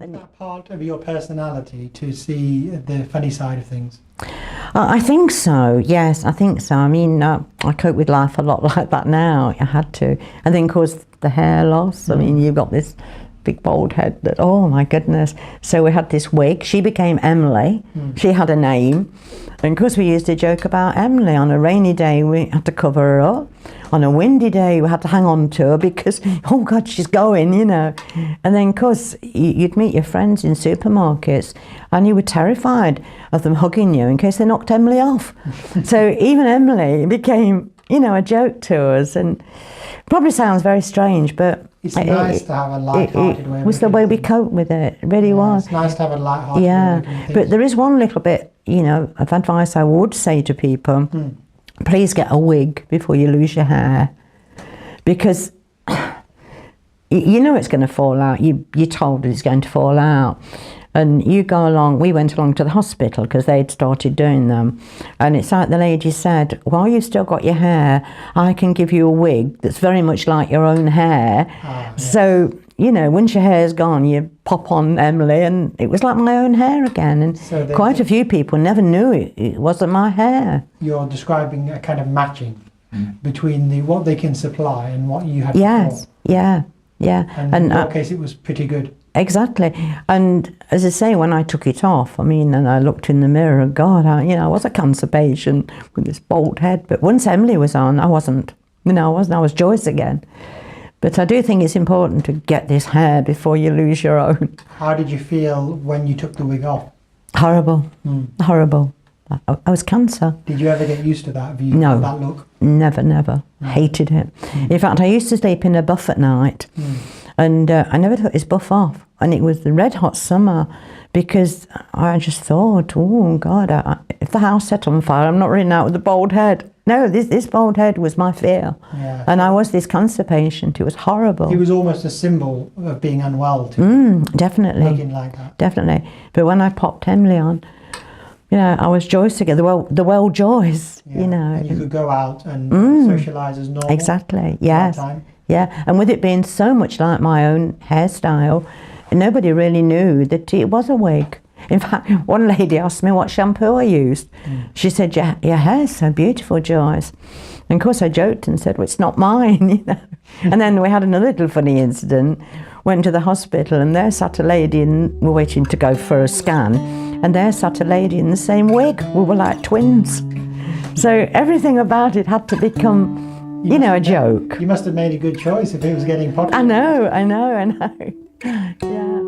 Is that part of your personality to see the funny side of things? I think so, yes, I think so. I mean, I cope with life a lot like that now. I had to. And then, of course, the hair loss. I mean, you've got this big bald head that, oh my goodness. So we had this wig. She became Emily. She had a name. And of course, we used to joke about Emily. On a rainy day, we had to cover her up. On a windy day, we had to hang on to her because, oh God, she's going, you know. And then, of course, you'd meet your friends in supermarkets and you were terrified of them hugging you in case they knocked Emily off. So even Emily became, you know, a joke to us. And probably sounds very strange, but it's nice to have a light-hearted way. It was the way we coped with it. It really was. It's nice to have a light-hearted way. Yeah, but there is one little bit, you know, of advice I would say to people. Please get a wig before you lose your hair, because you know it's going to fall out. You're told it's going to fall out, and you go along. We went along to the hospital because they'd started doing them, and it's like the lady said, while you've still got your hair, I can give you a wig that's very much like your own hair. Yes. So, you know, once your hair's gone, you pop on Emily, and it was like my own hair again. And so quite a few people never knew it wasn't my hair. You're describing a kind of matching between what they can supply and what you had Yes, before. yeah. And in your case, it was pretty good. Exactly. And as I say, when I took it off, I mean, and I looked in the mirror, God, I was a cancer patient with this bald head. But once Emily was on, I wasn't. You know, I was Joyce again. But I do think it's important to get this hair before you lose your own. How did you feel when you took the wig off? Horrible. Horrible. I was cancer. Did you ever get used to that view, no, that look? Never. Hated it. In fact, I used to sleep in a buff at night, and I never took this buff off. And it was the red hot summer, because I just thought, oh God, if the house set on fire, I'm not running out with a bald head. No, this bald head was my fear. Yeah. And I was this cancer patient. It was horrible. It was almost a symbol of being unwell too. Definitely. Looking like that. Definitely. But when I popped Emily on, you know, I was Joyce again, the well Joyce, you know. And you could go out and socialise as normal. Exactly, yes. Yeah, and with it being so much like my own hairstyle, nobody really knew that it was a wig. In fact, one lady asked me what shampoo I used. She said, your hair's so beautiful, Joyce. And of course I joked and said, well, it's not mine, you know. And then we had another little funny incident. Went to the hospital, and there sat a lady, and we're waiting to go for a scan, and there sat a lady in the same wig. We were like twins. So everything about it had to become, you know, a joke. You must have made a good choice if it was getting popular. I know. Yeah.